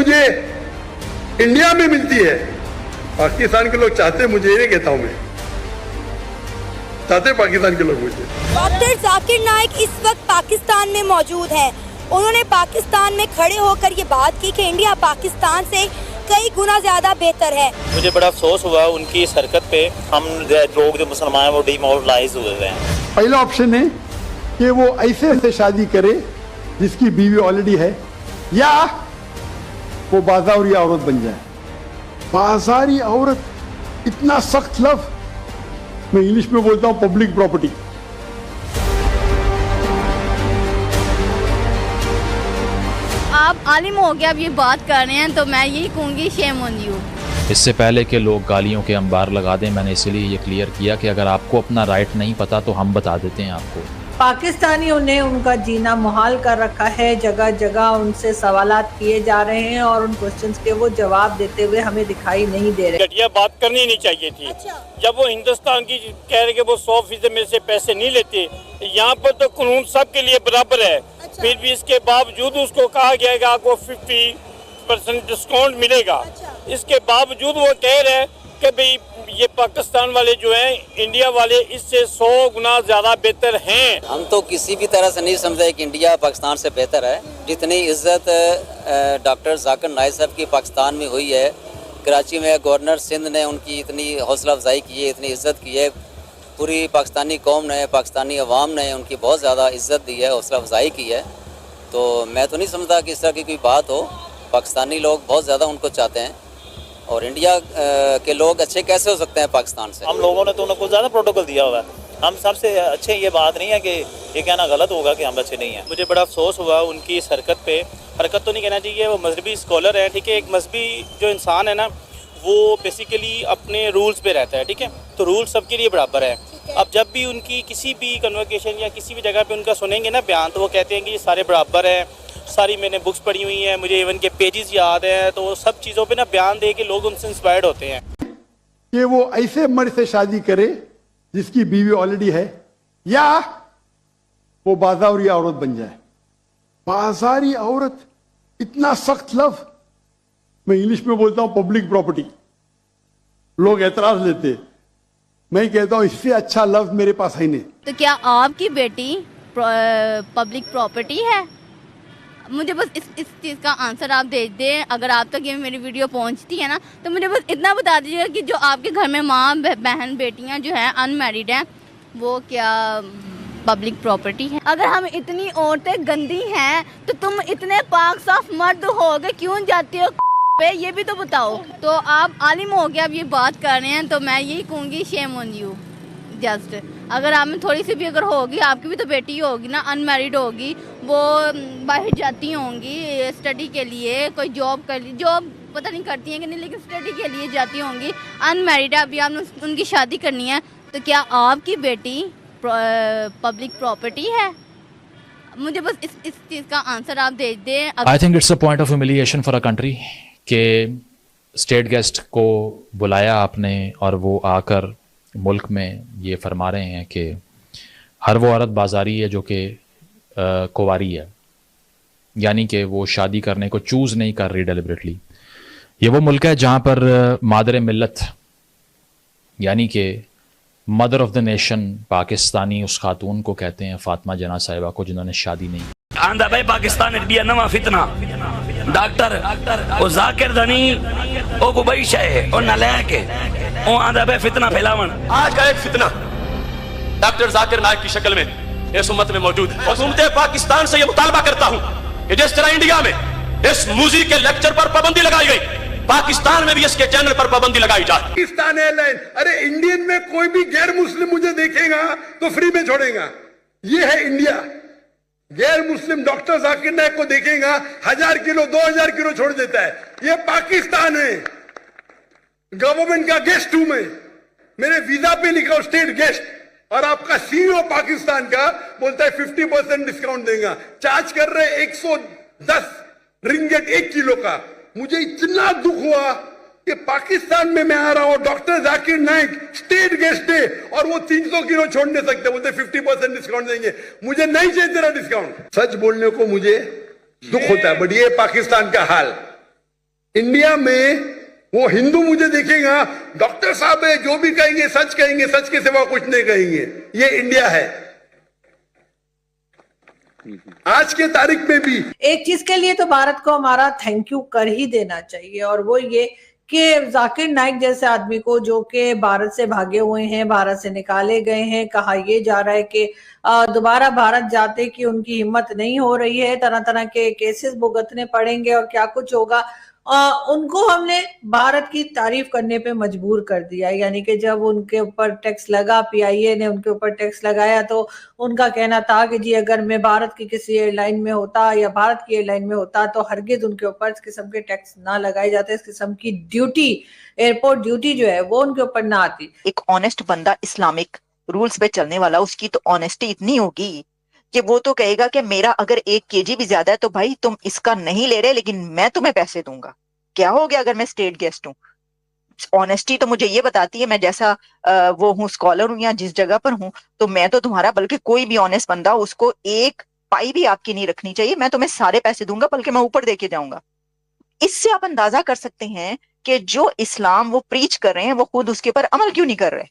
मुझे इंडिया में मिलती है, पाकिस्तान के लोग चाहते, मुझे ये कहता हूं मैं, चाहते पाकिस्तान के लोग मुझे। डॉक्टर जाकिर नाइक इस वक्त पाकिस्तान में मौजूद है। उन्होंने पाकिस्तान में खड़े होकर ये बात की कि इंडिया पाकिस्तान से कई गुना ज्यादा बेहतर है। मुझे बड़ा अफसोस हुआ उनकी इस हरकत पे। हम लोग जो मुसलमान हैं वो डिमोरलाइज हुए हैं। पहला ऑप्शन है कि वो ऐसे से शादी करे जिसकी बीवी ऑलरेडी है, या वो बाजारी औरत बन जाए। बाजारी औरत, इतना सख्त लफ्ज, मैं इंग्लिश में बोलता हूं पब्लिक प्रॉपर्टी। आप आलिम हो गया, अब ये बात कर रहे हैं तो मैं यही कहूँगी शेम ऑन यू। इससे पहले कि लोग गालियों के अंबार लगा दें, मैंने इसलिए ये क्लियर किया कि अगर आपको अपना राइट नहीं पता तो हम बता देते हैं आपको। पाकिस्तानियों ने उनका जीना मुहाल कर रखा है। जगह जगह उनसे सवालात किए जा रहे हैं और उन क्वेश्चंस के वो जवाब देते हुए हमें दिखाई नहीं दे रहे। घटिया बात करनी नहीं चाहिए थी। जब वो हिंदुस्तान की कह रहे कि वो 100% में से पैसे नहीं लेते, यहाँ पर तो कानून सबके लिए बराबर है। फिर भी इसके बावजूद उसको कहा गया कि आपको 50% डिस्काउंट मिलेगा। इसके बावजूद वो कह रहे हैं कि भाई ये पाकिस्तान वाले जो हैं, इंडिया वाले इससे 100 गुना ज्यादा बेहतर हैं। हम तो किसी भी तरह से नहीं समझे कि इंडिया पाकिस्तान से बेहतर है। जितनी इज्जत डॉक्टर जाकिर नाइक साहब की पाकिस्तान में हुई है, कराची में गवर्नर सिंध ने उनकी इतनी हौसला अफजाई की है, इतनी इज्जत की है, पूरी पाकिस्तानी कौम ने, पाकिस्तानी अवाम ने उनकी बहुत ज़्यादा इज्जत दी है, हौसला अफजाई की है। तो मैं तो नहीं समझता कि इस तरह की कोई बात हो। पाकिस्तानी लोग बहुत ज़्यादा उनको चाहते हैं और इंडिया के लोग अच्छे कैसे हो सकते हैं पाकिस्तान से। हम लोगों ने तो उनको ज़्यादा प्रोटोकॉल दिया हुआ है। हम सबसे अच्छे, ये बात नहीं है कि ये कहना गलत होगा कि हम अच्छे नहीं हैं। मुझे बड़ा अफसोस हुआ उनकी इस हरकत पे। हरकत तो नहीं कहना चाहिए, वो मजहबी स्कॉलर है, ठीक है। एक मजहबी जो इंसान है ना, वो बेसिकली अपने रूल्स पे रहता है, ठीक है। तो रूल सबके लिए बराबर है। अब जब भी उनकी किसी भी कन्वर्सेशन या किसी भी जगह पे उनका सुनेंगे ना बयान, तो वो कहते हैं कि ये सारे बराबर हैं। सारी मैंने बुक्स पढ़ी हुई हैं, मुझे इवन के पेजेस याद हैं। तो सब चीज़ों पे ना बयान दे के लोग उनसे इंस्पायर्ड होते हैं कि वो ऐसे मर्द से शादी करे जिसकी बीवी ऑलरेडी है, या वो बाजारी औरत बन जाए। बाजारी औरत, इतना सख्त लफ्ज, मैं इंग्लिश में बोलता हूं पब्लिक प्रॉपर्टी। लोग एतराज लेते, मैं कहता हूं इससे अच्छा लफ्ज मेरे पास है नहीं। तो क्या आपकी बेटी पब्लिक प्रॉपर्टी है? मुझे बस इस चीज़ का आंसर आप दे दें। अगर आप तक ये मेरी वीडियो पहुंचती है ना, तो मुझे बस इतना बता दीजिएगा कि जो आपके घर में माँ बहन बेटियाँ जो हैं अनमैरिड हैं, वो क्या पब्लिक प्रॉपर्टी है? अगर हम इतनी औरतें गंदी हैं तो तुम इतने पाक साफ मर्द हो गए क्यों जाती हो पे? ये भी तो बताओ। तो आप आलिम हो गया, अब ये बात कर रहे हैं तो मैं यही कहूँगी शेम ऑन यू। जस्ट अगर आप में थोड़ी सी भी अगर होगी, आपकी भी तो बेटी होगी ना, अनमैरिड होगी, वो बाहर जाती होंगी स्टडी के लिए, कोई जॉब कर ली, जॉब पता नहीं करती हैं कि नहीं, लेकिन स्टडी के लिए जाती होंगी, अनमैरिड है, अभी आपने उनकी शादी करनी है, तो क्या आपकी बेटी पब्लिक प्रॉपर्टी है? मुझे बस इस चीज़ का आंसर आप दे दें। I think it's a point of humiliation for a country के स्टेट गेस्ट को बुलाया आपने और वो आकर मुल्क में ये फरमा रहे हैं कि हर वो औरत बाजारी है जो कि कुंवारी है, यानी कि वो शादी करने को चूज़ नहीं कर रही डेलिबरेटली। ये वो मुल्क है जहाँ पर मादर मिल्लत यानी कि mother of the nation Pakistani उस खातून को कहते हैं, फातिमा जना साहिबा को, जिन्होंने शादी नहीं की। आंदा भाई पाकिस्तान इंडिया नवा फितना डॉक्टर ओ जाकिर दनी ओ गुबई शे ओ नलायक ओ आंदा भाई फितना फैलावन। आज का एक फितना डॉक्टर जाकिर नाइक की शक्ल में इस उम्मत में मौजूद है। हुकूमत पाकिस्तान से यह मुतालबा करता हूं कि जिस तरह इंडिया में इस मूजी के लेक्चर पर पाबंदी लगाई गई, पाकिस्तान में भी इसके चैनल पर पाबंदी लगाई जाए। पाकिस्तान एयरलाइन, अरे इंडियन में कोई भी गैर मुस्लिम मुझे देखेगा तो फ्री में छोड़ेगा। ये है इंडिया। गैर मुस्लिम डॉक्टर जाकिर नाइक को देखेगा 1000 किलो 2000 किलो छोड़ देता है। ये पाकिस्तान है। गवर्नमेंट का गेस्ट हूं मैं, मेरे वीजा पे लिखा हो स्टेट गेस्ट, और आपका सीईओ पाकिस्तान का बोलता है 50% डिस्काउंट देगा। चार्ज कर रहे 110 रिंगेट 1 किलो का। मुझे इतना दुख हुआ कि पाकिस्तान में मैं आ रहा हूं, doctor Zakir Naik state guest है और वो 300 किलो छोड़ नहीं सकते, बोलते 50% डिस्काउंट देंगे। मुझे नहीं चाहिए तेरा डिस्काउंट। सच बोलने को मुझे दुख होता है, बट ये पाकिस्तान का हाल। इंडिया में वो हिंदू मुझे देखेगा, डॉक्टर साहब है, जो भी कहेंगे, सच के सिवा कुछ नहीं कहेंगे। ये इंडिया है आज के तारीख में भी। एक चीज के लिए तो भारत को हमारा थैंक यू कर ही देना चाहिए, और वो ये कि जाकिर नाइक जैसे आदमी को, जो कि भारत से भागे हुए हैं, भारत से निकाले गए हैं, कहा यह जा रहा है कि दोबारा भारत जाते कि उनकी हिम्मत नहीं हो रही है, तरह तरह के केसेस भुगतने पड़ेंगे और क्या कुछ होगा, उनको हमने भारत की तारीफ करने पे मजबूर कर दिया। यानी कि जब उनके ऊपर टैक्स लगा, पीआईए ने उनके ऊपर टैक्स लगाया, तो उनका कहना था कि जी अगर मैं भारत की किसी एयरलाइन में होता या भारत की एयरलाइन में होता तो हरगिज उनके ऊपर इस किस्म के टैक्स ना लगाए जाते, इस किस्म की ड्यूटी, एयरपोर्ट ड्यूटी जो है वो उनके ऊपर ना आती। एक ऑनेस्ट बंदा, इस्लामिक रूल्स पे चलने वाला, उसकी तो ऑनेस्टी इतनी होगी कि वो तो कहेगा कि मेरा अगर 1 kg भी ज्यादा है तो भाई तुम इसका नहीं ले रहे, लेकिन मैं तुम्हें पैसे दूंगा। क्या हो गया अगर मैं स्टेट गेस्ट हूँ? ऑनेस्टी तो मुझे ये बताती है, मैं जैसा वो हूँ, स्कॉलर हूँ या जिस जगह पर हूँ, तो मैं तो तुम्हारा, बल्कि कोई भी ऑनेस्ट बंदा, उसको 1 पाई भी आपकी नहीं रखनी चाहिए, मैं तुम्हें सारे पैसे दूंगा, बल्कि मैं ऊपर देके जाऊंगा। इससे आप अंदाजा कर सकते हैं कि जो इस्लाम वो प्रीच कर रहे हैं वो खुद उसके ऊपर अमल क्यों नहीं कर रहे।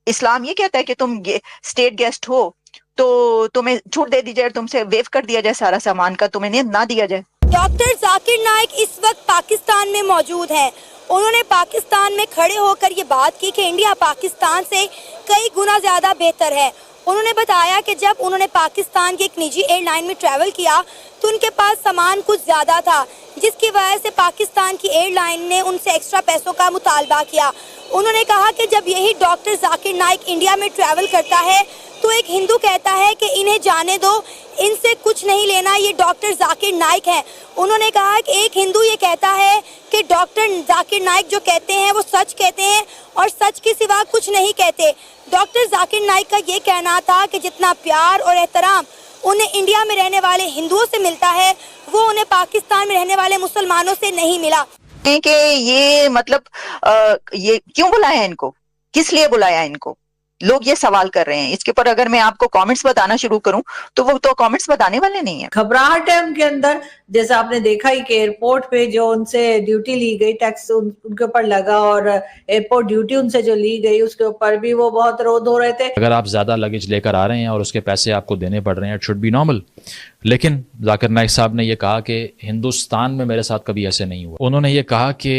इस्लाम ये कहता है कि तुम स्टेट गेस्ट हो तो तुम्हें छूट दे दी जाए, तुमसे वेव कर दिया जाए सारा सामान का, तुम्हें ना दिया जाए। डॉक्टर जाकिर नाइक इस वक्त पाकिस्तान में मौजूद हैं। उन्होंने पाकिस्तान में खड़े होकर ये बात की कि इंडिया पाकिस्तान से कई गुना ज़्यादा बेहतर है। उन्होंने बताया कि जब उन्होंने पाकिस्तान की एक निजी एयरलाइन में ट्रैवल किया तो उनके पास सामान कुछ ज़्यादा था, जिसकी वजह से पाकिस्तान की एयरलाइन ने उनसे एक्स्ट्रा पैसों का मुतालबा किया। उन्होंने कहा कि जब यही डॉक्टर जाकिर नाइक इंडिया में ट्रैवल करता है तो एक हिंदू कहता है कि इन्हें जाने दो, इनसे कुछ नहीं लेना, ये डॉक्टर जाकिर नाइक हैं। उन्होंने कहा कि एक हिंदू ये कहता है कि डॉक्टर जाकिर नाइक जो कहते हैं वो सच कहते हैं और सच के सिवा कुछ नहीं कहते। डॉक्टर जाकिर नाइक का ये कहना था कि जितना प्यार और एहतराम उन्हें इंडिया में रहने वाले हिंदुओं से मिलता है वो उन्हें पाकिस्तान में रहने वाले मुसलमानों से नहीं मिला। कि ये मतलब ये क्यों बुलाया इनको, किस लिए बुलाया इनको, लोग ये सवाल कर रहे हैं। इसके ऊपर अगर मैं आपको कमेंट्स बताना शुरू करूं तो वो तो कमेंट्स बताने वाले नहीं है। घबराहट है उनके अंदर, जैसा आपने देखा ही कि एयरपोर्ट पे जो उनसे ड्यूटी ली गई, टैक्स उनके ऊपर लगा और एयरपोर्ट ड्यूटी उनसे जो ली गई उसके ऊपर भी वो बहुत रोध हो रहे थे। अगर आप ज्यादा लगेज लेकर आ रहे हैं और उसके पैसे आपको देने पड़ रहे हैं, इट शुड बी नॉर्मल। लेकिन जाकिर नाइक साहब ने यह कहा कि हिंदुस्तान में मेरे साथ कभी ऐसे नहीं हुआ। उन्होंने ये कहा कि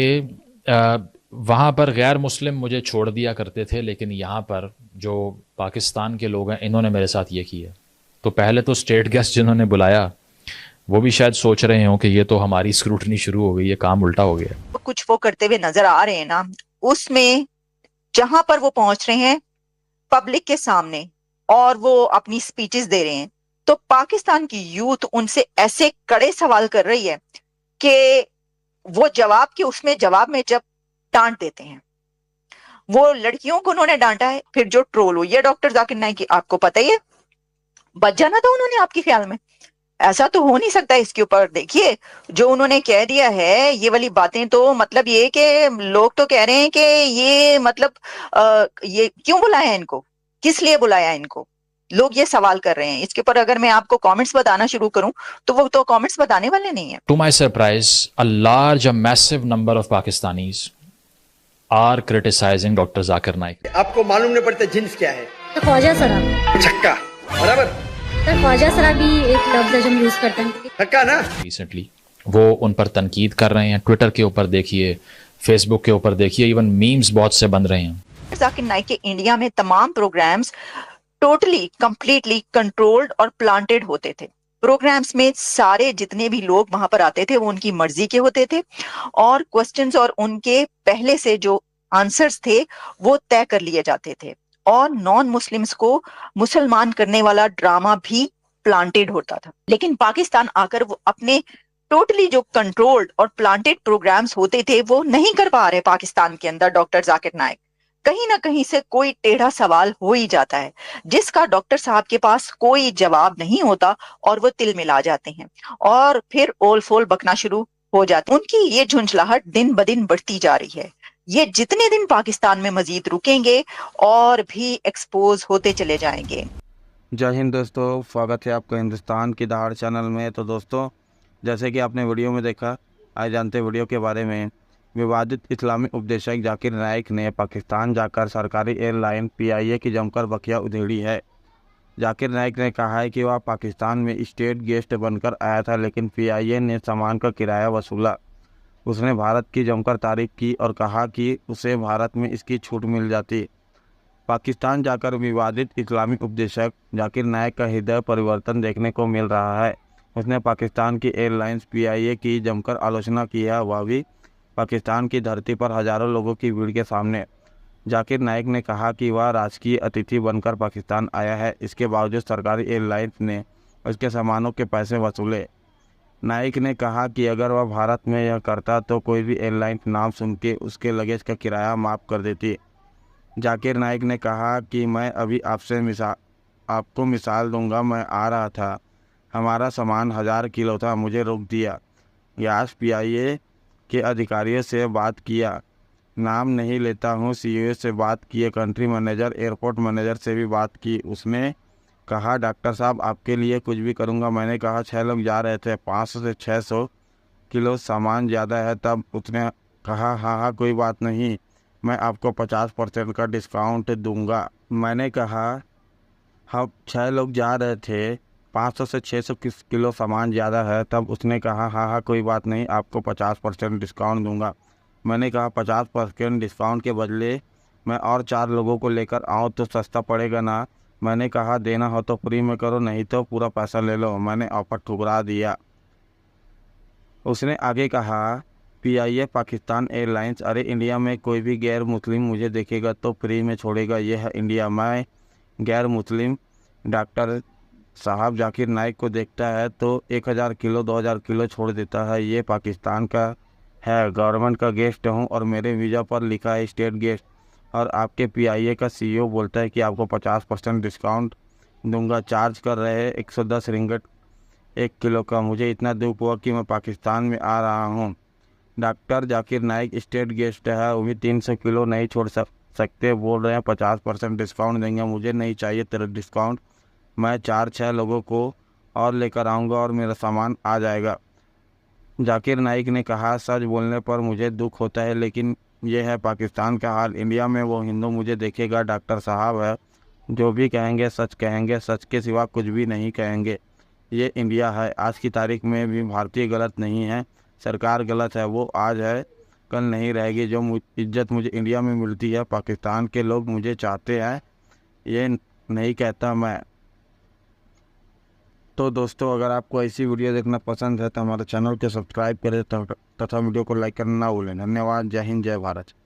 वहाँ पर गैर मुस्लिम मुझे छोड़ दिया करते थे, लेकिन यहाँ पर जो पाकिस्तान के लोग हैं इन्होंने मेरे साथ ये किया। तो पहले तो स्टेट गेस्ट जिन्होंने बुलाया वो भी शायद सोच रहे हो कि ये तो हमारी स्क्रूटनी शुरू हो गई, ये काम उल्टा हो गया। कुछ वो करते हुए नजर आ रहे हैं ना, उसमें जहां पर वो पहुंच रहे हैं पब्लिक के सामने और वो अपनी स्पीचेस दे रहे हैं, तो पाकिस्तान की यूथ उनसे ऐसे कड़े सवाल कर रही है कि वो जवाब में जब डांट देते हैं, वो लड़कियों को उन्होंने डांटा है, फिर जो ट्रोल हुई है डॉक्टर जाकिर नाइक की, आपको पता ही है, बच जाना था उन्होंने आपके ख्याल में? ऐसा तो हो नहीं सकता। इसके ऊपर देखिए जो उन्होंने कह दिया है, ये वाली बातें, तो मतलब ये कि लोग तो कह रहे हैं कि ये मतलब ये क्यों बुलाया इनको, किस लिए बुलाया इनको, लोग ये सवाल कर रहे हैं। इसके ऊपर अगर मैं आपको कमेंट्स बताना शुरू करूं तो वो तो कमेंट्स बताने वाले नहीं है। To my surprise, a massive number of Pakistanis are criticizing Dr. Zakir Naik. आपको मालूम नहीं पड़ता जिन्स क्या है? ख्वाजा सरा, छक्का, बराबर। सर ख्वाजा सरा भी एक लफ्ज है जो हम यूज करते हैं। छक्का ना। रिसेंटली वो उन पर तनकीद कर रहे हैं, ट्विटर के ऊपर देखिए, फेसबुक के ऊपर देखिए, इवन मीम्स बहुत से बन रहे हैं। जाकिर नाइक के इंडिया में तमाम प्रोग्राम्स टोटली कंप्लीटली कंट्रोल्ड और प्लांटेड होते थे। प्रोग्राम्स में सारे जितने भी लोग वहां पर आते थे वो उनकी मर्जी के होते थे और क्वेश्चंस और उनके पहले से जो आंसर्स थे वो तय कर लिए जाते थे, और नॉन मुस्लिम्स को मुसलमान करने वाला ड्रामा भी प्लांटेड होता था। लेकिन पाकिस्तान आकर वो अपने टोटली जो कंट्रोल्ड और प्लांटेड प्रोग्राम्स होते थे वो नहीं कर पा रहे पाकिस्तान के अंदर। डॉक्टर जाकिर नाइक, कहीं ना कहीं से कोई टेढ़ा सवाल हो ही जाता है जिसका डॉक्टर साहब के पास कोई जवाब नहीं होता और वो तिल मिला जाते हैं और फिर ओल फोल बकना शुरू हो जाते हैं। उनकी ये झुंझलाहट दिन ब दिन बढ़ती जा रही है। ये जितने दिन पाकिस्तान में मजीद रुकेंगे और भी एक्सपोज होते चले जाएंगे। जय हिंद दोस्तों, स्वागत है आपका हिंदुस्तान की दहाड़ चैनल में। तो दोस्तों, जैसे कि आपने वीडियो में देखा आज जानते वीडियो के बारे में। विवादित इस्लामी उपदेशक जाकिर नाइक ने पाकिस्तान जाकर सरकारी एयरलाइन PIA की जमकर बखिया उधेड़ी है। जाकिर नाइक ने कहा है कि वह पाकिस्तान में स्टेट गेस्ट बनकर आया था, लेकिन PIA ने सामान का किराया वसूला। उसने भारत की जमकर तारीफ की और कहा कि उसे भारत में इसकी छूट मिल जाती। पाकिस्तान जाकर विवादित इस्लामी उपदेशक जाकिर नाइक का हृदय परिवर्तन देखने को मिल रहा है। उसने पाकिस्तान की एयरलाइंस PIA की जमकर आलोचना की है, वह भी पाकिस्तान की धरती पर हजारों लोगों की भीड़ के सामने। जाकिर नाइक ने कहा कि वह राजकीय अतिथि बनकर पाकिस्तान आया है, इसके बावजूद सरकारी एयरलाइंस ने उसके सामानों के पैसे वसूले। नाइक ने कहा कि अगर वह भारत में यह करता तो कोई भी एयरलाइन नाम सुन के उसके लगेज का किराया माफ़ कर देती। जाकिर नाइक ने कहा कि मैं अभी आपको मिसाल दूंगा। मैं आ रहा था, हमारा सामान 1000 किलो था, मुझे रोक दिया। गैस PIA के अधिकारियों से बात किया, नाम नहीं लेता हूँ, CEO से बात किए, कंट्री मैनेजर, एयरपोर्ट मैनेजर से भी बात की। उसने कहा डॉक्टर साहब आपके लिए कुछ भी करूँगा। मैंने कहा 6 लोग जा रहे थे, 500 से 600 किलो सामान ज़्यादा है। तब उसने कहा हाँ कोई बात नहीं, मैं आपको 50% का डिस्काउंट दूंगा। मैंने कहा हम 6 लोग जा रहे थे, 500 से 600 किलो सामान ज़्यादा है। तब उसने कहा हाँ कोई बात नहीं, आपको 50% डिस्काउंट दूंगा। मैंने कहा 50% डिस्काउंट के बदले मैं और 4 लोगों को लेकर आऊँ तो सस्ता पड़ेगा ना। मैंने कहा देना हो तो फ्री में करो, नहीं तो पूरा पैसा ले लो। मैंने ऑफर ठुकरा दिया। उसने आगे कहा PIA पाकिस्तान एयरलाइंस, अरे इंडिया में कोई भी गैर मुस्लिम मुझे देखेगा तो फ्री में छोड़ेगा, यह है इंडिया। मैं गैर मुस्लिम डॉक्टर साहब जाकिर नाइक को देखता है तो 1000 किलो 2000 किलो छोड़ देता है। ये पाकिस्तान का है, गवर्नमेंट का गेस्ट हूँ और मेरे वीज़ा पर लिखा है स्टेट गेस्ट। और आपके PIA का CEO बोलता है कि आपको 50% डिस्काउंट दूंगा। चार्ज कर रहे हैं 110 रिंगट 1 किलो का। मुझे इतना दुख हुआ कि मैं पाकिस्तान में आ रहा हूँ। Doctor Zakir Naik state guest है, वो भी 300 किलो नहीं छोड़ सकते। बोल रहे हैं 50% डिस्काउंट देंगे। मुझे नहीं चाहिए तेरा डिस्काउंट, मैं 4-6 लोगों को और लेकर आऊँगा और मेरा सामान आ जाएगा। जाकिर नाइक ने कहा सच बोलने पर मुझे दुख होता है, लेकिन यह है पाकिस्तान का हाल। इंडिया में वो हिंदू मुझे देखेगा डॉक्टर साहब है, जो भी कहेंगे, सच के सिवा कुछ भी नहीं कहेंगे। ये इंडिया है। आज की तारीख में भी भारतीय गलत नहीं है, सरकार गलत है। वो आज है कल नहीं रहेगी। जो इज्जत मुझे इंडिया में मिलती है, पाकिस्तान के लोग मुझे चाहते हैं, ये नहीं कहता मैं। तो दोस्तों अगर आपको ऐसी वीडियो देखना पसंद है तो हमारे चैनल को सब्सक्राइब करें तथा वीडियो को लाइक करना ना भूलें। धन्यवाद। जय हिंद, जय भारत।